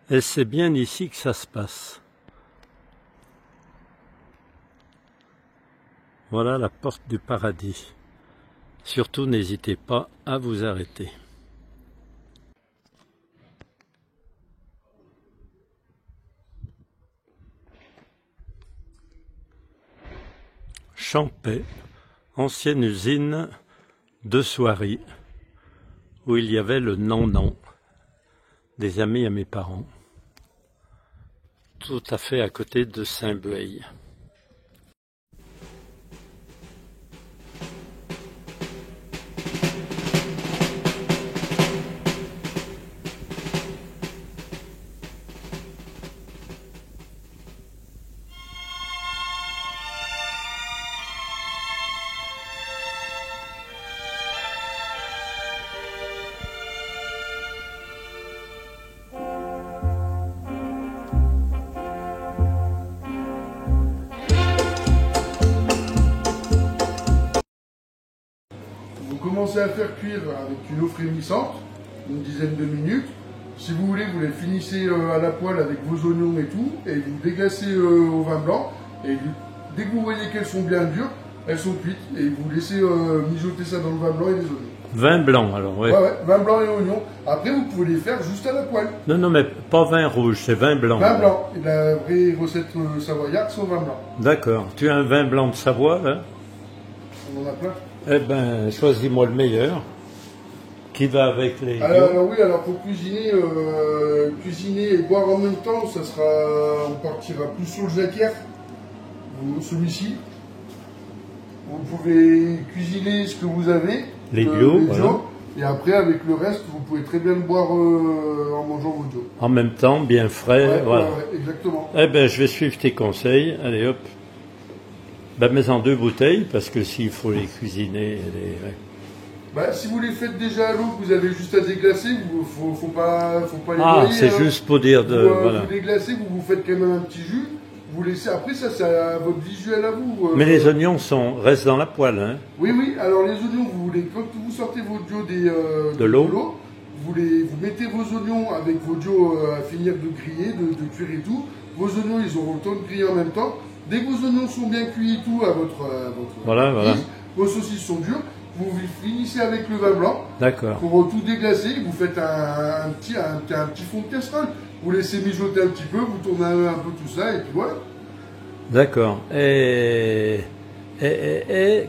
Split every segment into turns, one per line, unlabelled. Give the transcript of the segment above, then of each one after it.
Et c'est bien ici que ça se passe. Voilà la porte du paradis. Surtout, n'hésitez pas à vous arrêter. Champais, ancienne usine de soierie, où il y avait le non-non, des amis à mes parents, tout à fait à côté de Saint-Bueil.
Vous commencez à faire cuire avec une eau frémissante, une dizaine de minutes. Si vous voulez, vous les finissez à la poêle avec vos oignons et tout, et vous déglacez au vin blanc. Et dès que vous voyez qu'elles sont bien dures, elles sont cuites, et vous laissez mijoter ça dans le vin blanc et les oignons.
Vin blanc alors, oui.
Ouais, vin blanc et oignons. Après, vous pouvez les faire juste à la poêle.
Non, non, mais pas vin rouge, c'est vin blanc.
Vin blanc. Et la vraie recette savoyarde, c'est au vin blanc.
D'accord. Tu as un vin blanc de Savoie, là?
On en a plein.
Eh ben, choisis-moi le meilleur, qui va avec les...
Alors oui, alors pour cuisiner et boire en même temps, ça sera, on partira plus sur le jacquère, celui-ci. Vous pouvez cuisiner ce que vous avez,
Les bio,
voilà. Et après avec le reste, vous pouvez très bien le boire en mangeant vos bio.
En même temps, bien frais,
Ouais,
voilà.
ouais, exactement.
Eh ben, je vais suivre tes conseils, allez hop. Ben, mets-en 2 bouteilles, parce que s'il faut les cuisiner, ouais.
Bah, si vous les faites déjà à l'eau, vous avez juste à déglacer, faut pas les
Ah,
noyer,
c'est
hein.
juste pour dire de... voilà.
Vous déglacez, vous faites quand même un petit jus, vous laissez, après ça c'est à votre visuel à vous.
Mais les oignons restent dans la poêle, hein.
Oui, oui, alors les oignons, quand vous sortez votre dio
De l'eau.
vous mettez vos oignons avec vos dio à finir de griller, de cuire et tout. Vos oignons, ils auront le temps de griller en même temps. Dès que vos oignons sont bien cuits et tout, à votre
Voilà, voilà.
vos saucisses sont dures, vous finissez avec le vin blanc.
D'accord.
Pour tout déglacer, vous faites un petit fond de casserole. Vous laissez mijoter un petit peu, vous tournez un peu tout ça et puis voilà.
D'accord. Et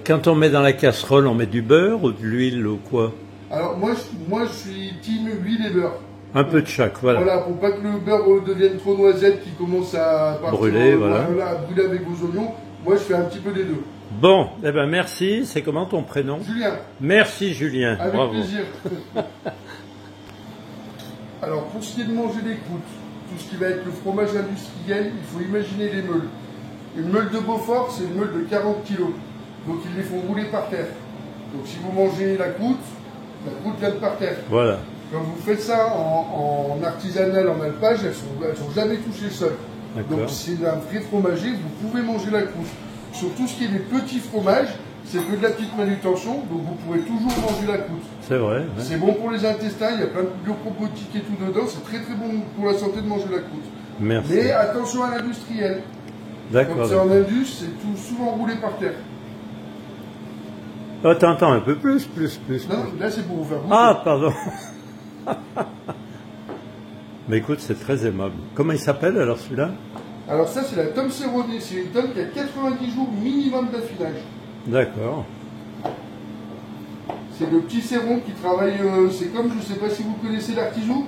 quand on met dans la casserole, on met du beurre ou de l'huile ou quoi?
Alors moi je suis team huile et beurre.
Un peu de chaque, voilà.
Voilà, pour pas que le beurre devienne trop noisette, qui commence à partir,
Brûler, voilà.
À brûler avec vos oignons. Moi je fais un petit peu des deux.
Bon, eh ben merci. C'est comment ton prénom?
Julien.
Merci Julien.
Avec
Bravo.
plaisir. Alors pour ce qui est de manger les croûtes, tout ce qui va être le fromage industriel, il faut imaginer les meules. Une meule de Beaufort, c'est une meule de 40 kg. Donc ils les font rouler par terre. Donc si vous mangez la croûte vient de par terre.
Voilà.
Quand vous faites ça en artisanal, en alpage, elles sont jamais touchées le sol. Donc c'est un vrai fromager, vous pouvez manger la croûte. Sur tout ce qui est des petits fromages, c'est que de la petite manutention, donc vous pourrez toujours manger la croûte.
C'est vrai. Ouais.
C'est bon pour les intestins, il y a plein de bioprobiotiques et tout dedans, c'est très très bon pour la santé de manger la croûte.
Merci.
Mais attention à l'industriel.
D'accord.
Comme c'est en indus, c'est tout souvent roulé par terre.
Attends, un peu plus.
Non, là c'est pour vous faire goûter.
Ah, pardon. Mais écoute, c'est très aimable. Comment il s'appelle alors celui-là?
Alors ça c'est la tome séronée, c'est une tome qui a 90 jours minimum d'affinage.
D'accord.
C'est le petit séron qui travaille, c'est comme, je ne sais pas si vous connaissez l'artisou.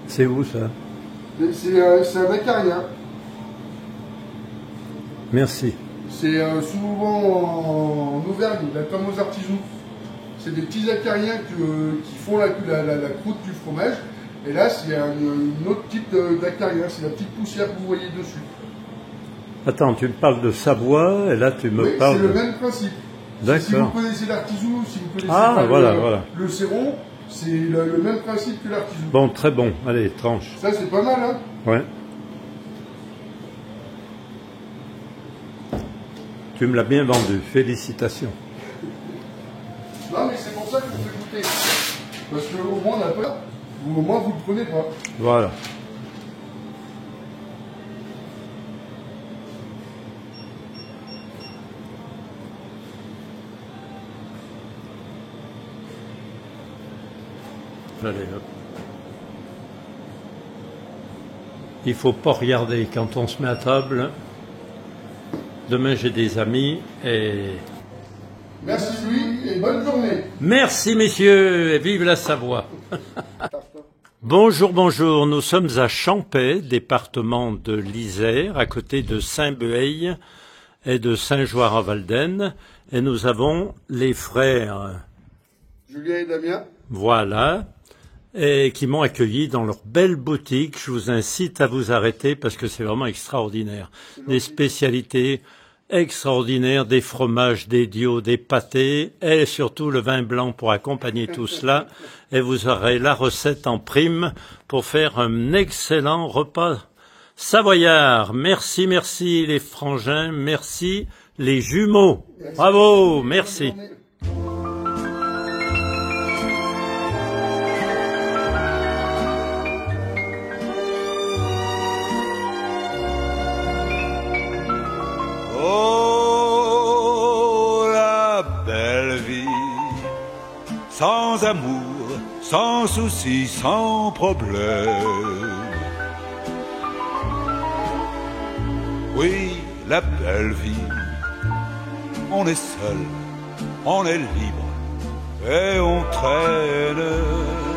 C'est où ça?
C'est un acarien.
Merci.
C'est souvent en Auvergne, la tome aux artisous. C'est des petits acariens qui font la croûte du fromage. Et là, c'est un autre type d'acarien, c'est la petite poussière que vous voyez dessus.
Attends, tu me parles de Savoie, et là tu me parles...
c'est le même principe.
D'accord.
Si vous connaissez l'artisou, si vous connaissez
voilà.
Le séron, c'est le même principe que l'artisou.
Bon, très bon. Allez, tranche.
Ça, c'est pas mal, hein?
Ouais. Tu me l'as bien vendu. Félicitations.
Non, mais c'est pour ça que je vous fais goûter. Parce qu'au moins, on a peur. Au moins, vous ne le prenez pas.
Voilà. Allez, hop. Il faut pas regarder quand on se met à table. Demain, j'ai des amis et...
Merci Louis et bonne journée.
Merci messieurs et vive la Savoie. Bonjour, bonjour. Nous sommes à Champais, département de l'Isère, à côté de Saint-Beeil et de Saint-Joire-à-Valdaine. Et nous avons les frères...
Julien et Damien.
Voilà. Et qui m'ont accueilli dans leur belle boutique. Je vous incite à vous arrêter parce que c'est vraiment extraordinaire. Des spécialités extraordinaires, des fromages, des diaux, des pâtés et surtout le vin blanc pour accompagner tout cela. Et vous aurez la recette en prime pour faire un excellent repas savoyard. Merci, merci les frangins, merci les jumeaux. Merci. Bravo, merci.
Sans amour, sans soucis, sans problème. Oui, la belle vie, on est seul, on est libre et on traîne.